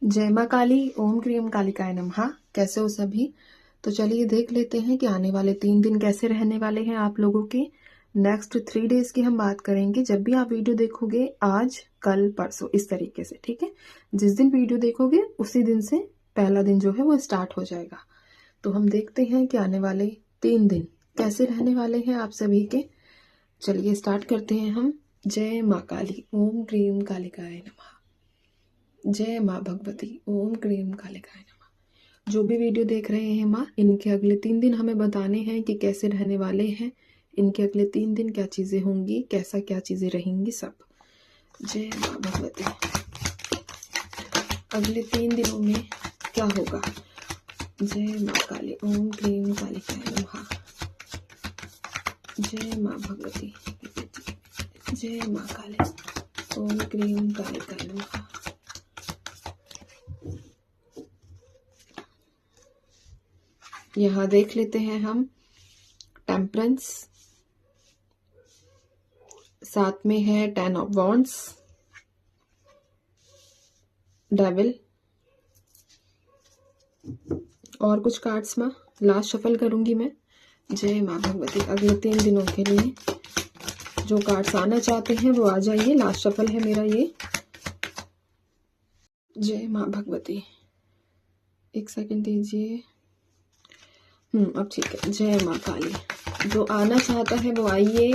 जय माँ काली, ओम क्रीम कालिकाय नमः। कैसे हो सभी? तो चलिए देख लेते हैं कि आने वाले 3 दिन कैसे रहने वाले हैं आप लोगों के। नेक्स्ट 3 डेज की हम बात करेंगे। जब भी आप वीडियो देखोगे, आज कल परसों, इस तरीके से, ठीक है। जिस दिन वीडियो देखोगे उसी दिन से पहला दिन जो है वो स्टार्ट हो जाएगा। तो हम देखते हैं कि आने वाले 3 दिन कैसे रहने वाले हैं आप सभी के। चलिए स्टार्ट करते हैं हम। जय माँ काली, ओम क्रीम कालिकाय नमः। जय माँ भगवती, ओम क्रीम कालिकाय नमः। जो भी वीडियो देख रहे हैं माँ, इनके अगले 3 दिन हमें बताने हैं कि कैसे रहने वाले हैं। इनके अगले 3 दिन क्या चीज़ें होंगी, कैसा क्या चीज़ें रहेंगी, सब। जय माँ भगवती। अगले 3 दिनों में क्या होगा। जय माँ काली, ओम क्रीम कालिकाय नमः। जय माँ भगवती, जय माँ काली, ओम क्रीम कालिकाय नमः। यहाँ देख लेते हैं हम टेम्परेंस, साथ में है 10 ऑफ वॉन्ड्स, डेविल और कुछ कार्ड्स माँ लास्ट शफल करूंगी मैं। जय माँ भगवती। अगले 3 दिनों के लिए जो कार्ड्स आना चाहते हैं वो आ जाइए। लास्ट शफल है मेरा ये। जय माँ भगवती, एक सेकंड दीजिए। अब ठीक है। जय माँ काली, जो आना चाहता है वो आइए।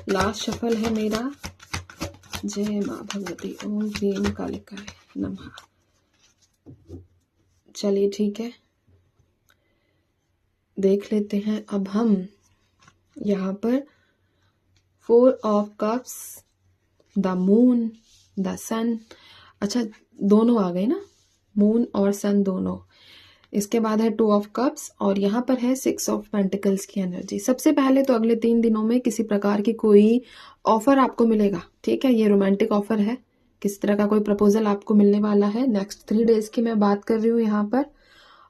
लास्ट शफल है मेरा। जय माँ भगवती, ओम क्रीम कालिकाय नमः। चलिए ठीक है, देख लेते हैं अब हम यहाँ पर 4 of cups, the moon, the sun. अच्छा, दोनों आ गए ना, मून और सन दोनों। इसके बाद है 2 ऑफ कप्स और यहाँ पर है 6 ऑफ पेंटिकल्स की एनर्जी। सबसे पहले तो अगले 3 दिनों में किसी प्रकार की कोई ऑफर आपको मिलेगा, ठीक है। ये रोमांटिक ऑफर है, किस तरह का कोई प्रपोजल आपको मिलने वाला है। नेक्स्ट 3 डेज की मैं बात कर रही हूँ यहाँ पर।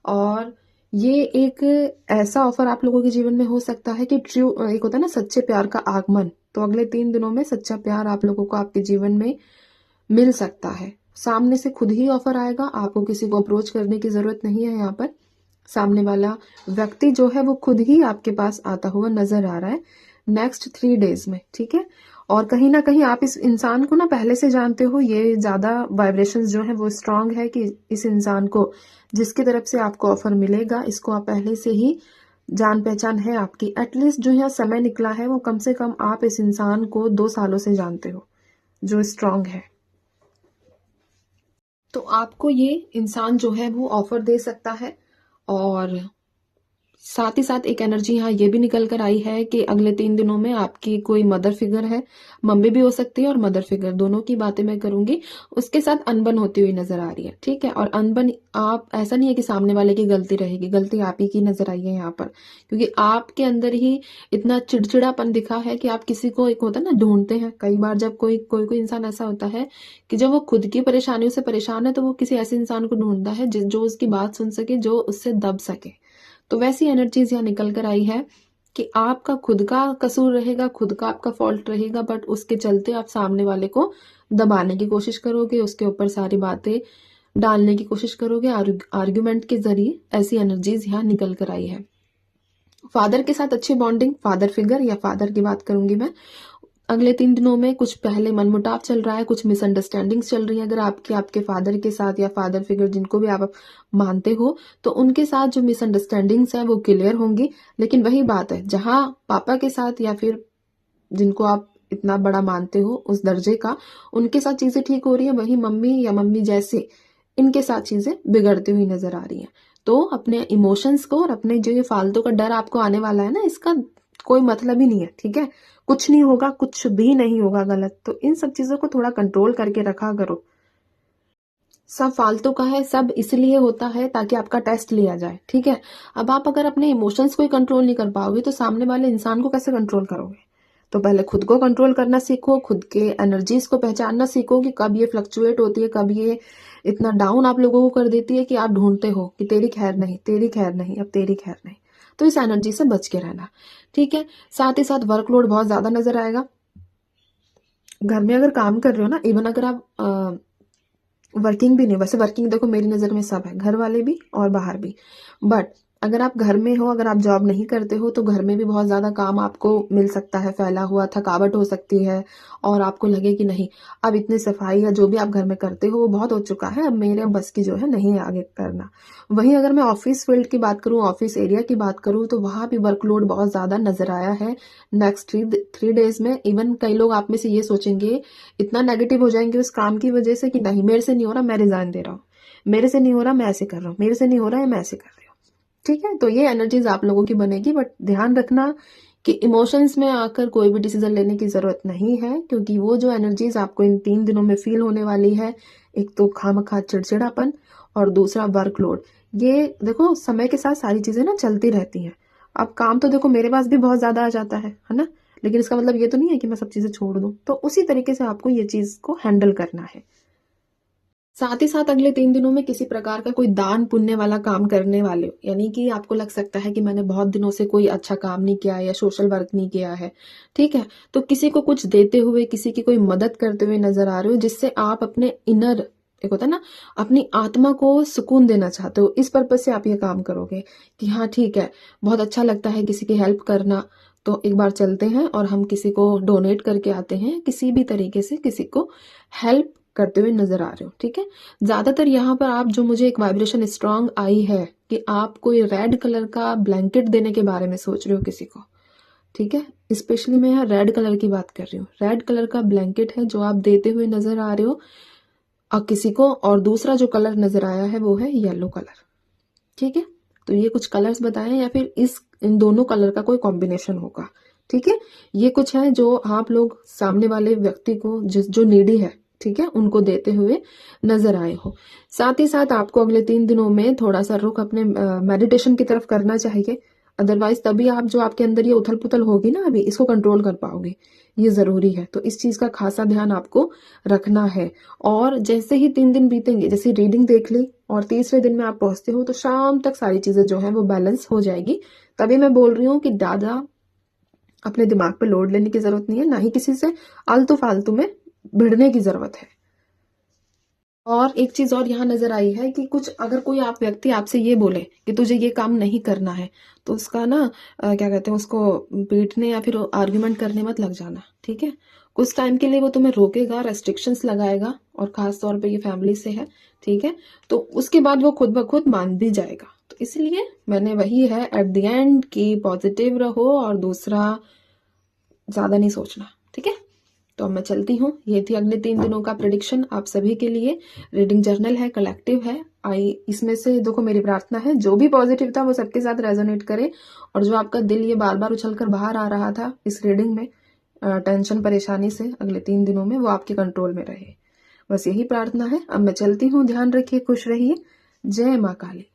और ये एक ऐसा ऑफर आप लोगों के जीवन में हो सकता है कि ट्रू, एक होता है ना सच्चे प्यार का आगमन। तो अगले 3 दिनों में सच्चा प्यार आप लोगों को आपके जीवन में मिल सकता है। सामने से खुद ही ऑफर आएगा, आपको किसी को अप्रोच करने की जरूरत नहीं है। यहाँ पर सामने वाला व्यक्ति जो है वो खुद ही आपके पास आता हुआ नजर आ रहा है नेक्स्ट 3 डेज में, ठीक है। और कहीं ना कहीं आप इस इंसान को ना पहले से जानते हो। ये ज्यादा वाइब्रेशंस जो है वो स्ट्रांग है कि इस इंसान को, जिसकी तरफ से आपको ऑफर मिलेगा, इसको आप पहले से ही जान पहचान है आपकी। एटलीस्ट जो यहाँ समय निकला है वो कम से कम आप इस इंसान को 2 सालों से जानते हो, जो स्ट्रांग है। तो आपको ये इंसान जो है वो ऑफर दे सकता है। और साथ ही साथ एक एनर्जी यहाँ ये भी निकल कर आई है कि अगले 3 दिनों में आपकी कोई मदर फिगर है, मम्मी भी हो सकती है और मदर फिगर, दोनों की बातें मैं करूंगी। उसके साथ अनबन होती हुई नजर आ रही है, ठीक है। और अनबन, आप ऐसा नहीं है कि सामने वाले की गलती रहेगी, गलती आप ही की नजर आई है यहाँ पर। क्योंकि आपके अंदर ही इतना चिड़चिड़ापन दिखा है कि आप किसी को, एक होता है ना, ढूंढते हैं। कई बार जब कोई कोई कोई इंसान ऐसा होता है कि जब वो खुद की परेशानियों से परेशान है तो वो किसी ऐसे इंसान को ढूंढता है जो उसकी बात सुन सके, जो उससे दब सके। तो वैसी एनर्जीज यहाँ निकल कर आई है कि आपका खुद का कसूर रहेगा, खुद का आपका फॉल्ट रहेगा, बट उसके चलते आप सामने वाले को दबाने की कोशिश करोगे, उसके ऊपर सारी बातें डालने की कोशिश करोगे आर्ग्यूमेंट के जरिए। ऐसी एनर्जीज यहाँ निकल कर आई है। फादर के साथ अच्छी बॉन्डिंग, फादर फिगर या फादर की बात करूंगी मैं। अगले 3 दिनों में कुछ पहले मनमुटाव चल रहा है, कुछ मिसअंडरस्टैंडिंग्स चल रही है अगर आपके फादर के साथ, या फादर फिगर जिनको भी आप मानते हो, तो उनके साथ जो मिसअंडरस्टैंडिंग्स है वो क्लियर होंगी। लेकिन वही बात है, जहां पापा के साथ या फिर जिनको आप इतना बड़ा मानते हो उस दर्जे का, उनके साथ चीजें ठीक हो रही है, वही मम्मी या मम्मी जैसे इनके साथ चीजें बिगड़ती हुई नजर आ रही हैं। तो अपने इमोशंस को और अपने जो ये फालतू का डर आपको आने वाला है ना, इसका कोई मतलब ही नहीं है, ठीक है। कुछ नहीं होगा, कुछ भी नहीं होगा गलत। तो इन सब चीजों को थोड़ा कंट्रोल करके रखा करो। सब फालतू का है, सब इसलिए होता है ताकि आपका टेस्ट लिया जाए, ठीक है। अब आप अगर अपने इमोशंस को कंट्रोल नहीं कर पाओगे तो सामने वाले इंसान को कैसे कंट्रोल करोगे। तो पहले खुद को कंट्रोल करना सीखो, खुद के एनर्जीज को पहचानना सीखो कि कब ये फ्लक्चुएट होती है, कब ये इतना डाउन आप लोगों को कर देती है कि आप ढूंढते हो कि तेरी खैर नहीं, तेरी खैर नहीं, अब तेरी खैर नहीं। तो इस एनर्जी से बच के रहना, ठीक है। साथ ही साथ वर्कलोड बहुत ज्यादा नजर आएगा। घर में अगर काम कर रहे हो ना, इवन अगर आप वर्किंग भी नहीं, वैसे वर्किंग देखो मेरी नज़र में सब है, घर वाले भी और बाहर भी। बट अगर आप घर में हो, अगर आप जॉब नहीं करते हो, तो घर में भी बहुत ज़्यादा काम आपको मिल सकता है, फैला हुआ थकावट हो सकती है, और आपको लगे कि नहीं अब इतनी सफाई या जो भी आप घर में करते हो वो बहुत हो चुका है, अब मेरे बस की जो है नहीं है आगे करना। वहीं अगर मैं ऑफिस फील्ड की बात करूँ, ऑफिस एरिया की बात करूँ, तो वहाँ भी वर्कलोड बहुत ज़्यादा नजर आया है नेक्स्ट थ्री डेज में। इवन कई लोग आप में से ये सोचेंगे, इतना नेगेटिव हो जाएंगे उस काम की वजह से कि नहीं मेरे से नहीं हो रहा, मैं रिजाइन दे रहा हूँ, मेरे से नहीं हो रहा, मैं ऐसे कर रहा हूँ, मेरे से नहीं हो रहा है, मैं ऐसे कर रही हूँ। ठीक है, तो ये एनर्जीज आप लोगों की बनेगी, बट ध्यान रखना कि इमोशंस में आकर कोई भी डिसीजन लेने की जरूरत नहीं है, क्योंकि वो जो एनर्जीज आपको इन 3 दिनों में फील होने वाली है, एक तो खामखा चिड़चिड़ापन और दूसरा वर्कलोड। ये देखो समय के साथ सारी चीजें ना चलती रहती हैं। अब काम तो देखो मेरे पास भी बहुत ज्यादा आ जाता है ना, लेकिन इसका मतलब ये तो नहीं है कि मैं सब चीजें छोड़ दूं। तो उसी तरीके से आपको ये चीज को हैंडल करना है। साथ ही साथ अगले 3 दिनों में किसी प्रकार का कोई दान पुण्य वाला काम करने वाले हो, यानी कि आपको लग सकता है कि मैंने बहुत दिनों से कोई अच्छा काम नहीं किया या सोशल वर्क नहीं किया है, ठीक है, तो किसी को कुछ देते हुए, किसी की कोई मदद करते हुए नजर आ रहे हो, जिससे आप अपने इनर, एक होता है ना, अपनी आत्मा को सुकून देना चाहते हो, इस पर्पज से आप ये काम करोगे कि हाँ ठीक है, बहुत अच्छा लगता है किसी की हेल्प करना, तो एक बार चलते हैं और हम किसी को डोनेट करके आते हैं, किसी भी तरीके से किसी को हेल्प करते हुए नजर आ रहे हो। ठीक है, ज्यादातर यहाँ पर आप जो मुझे एक वाइब्रेशन स्ट्रांग आई है कि आप कोई रेड कलर का ब्लैंकेट देने के बारे में सोच रहे हो किसी को। ठीक है, स्पेशली मैं यहाँ रेड कलर की बात कर रही हूँ। रेड कलर का ब्लैंकेट है जो आप देते हुए नजर आ रहे हो और किसी को, और दूसरा जो कलर नजर आया है वो है येलो कलर। ठीक है, तो ये कुछ कलर्स बताएं या फिर इन दोनों कलर का कोई कॉम्बिनेशन होगा। ठीक है, ये कुछ है जो आप लोग सामने वाले व्यक्ति को, जो नीडी है, ठीक है, उनको देते हुए नजर आए हो। साथ ही साथ आपको अगले 3 दिनों में थोड़ा सा रुख अपने मेडिटेशन की तरफ करना चाहिए। अदरवाइज तभी आप, जो आपके अंदर ये उथल पुथल होगी ना अभी, इसको कंट्रोल कर पाओगे। ये जरूरी है, तो इस चीज का खासा ध्यान आपको रखना है। और जैसे ही 3 दिन बीतेंगे, जैसे रीडिंग देख ली और तीसरे दिन में आप पहुंचते हो, तो शाम तक सारी चीजें जो है वो बैलेंस हो जाएगी। तभी मैं बोल रही हूँ कि ज्यादा अपने दिमाग पे लोड लेने की जरूरत नहीं है, ना ही किसी से आलतू फालतू में भिड़ने की जरूरत है। और एक चीज और यहाँ नजर आई है कि कुछ अगर कोई आप व्यक्ति आपसे ये बोले कि तुझे ये काम नहीं करना है, तो उसका ना क्या कहते हैं, उसको पीटने या फिर आर्ग्यूमेंट करने मत लग जाना। ठीक है, कुछ टाइम के लिए वो तुम्हें रोकेगा, रेस्ट्रिक्शंस लगाएगा, और खास तौर पे ये फैमिली से है। ठीक है, तो उसके बाद वो खुद ब खुद मान भी जाएगा। तो इसलिए मैंने वही है एट द एंड कि पॉजिटिव रहो, और दूसरा ज्यादा नहीं सोचना। ठीक है, तो अब मैं चलती हूँ। ये थी अगले 3 दिनों का प्रिडिक्शन आप सभी के लिए। रीडिंग जर्नल है, कलेक्टिव है। आई इसमें से देखो, मेरी प्रार्थना है जो भी पॉजिटिव था वो सबके साथ रेजोनेट करे, और जो आपका दिल ये बार बार उछल कर बाहर आ रहा था इस रीडिंग में टेंशन परेशानी से, अगले 3 दिनों में वो आपके कंट्रोल में रहे। बस यही प्रार्थना है। अब मैं चलती हूँ, ध्यान रखिए, खुश रहिए। जय माँ काली।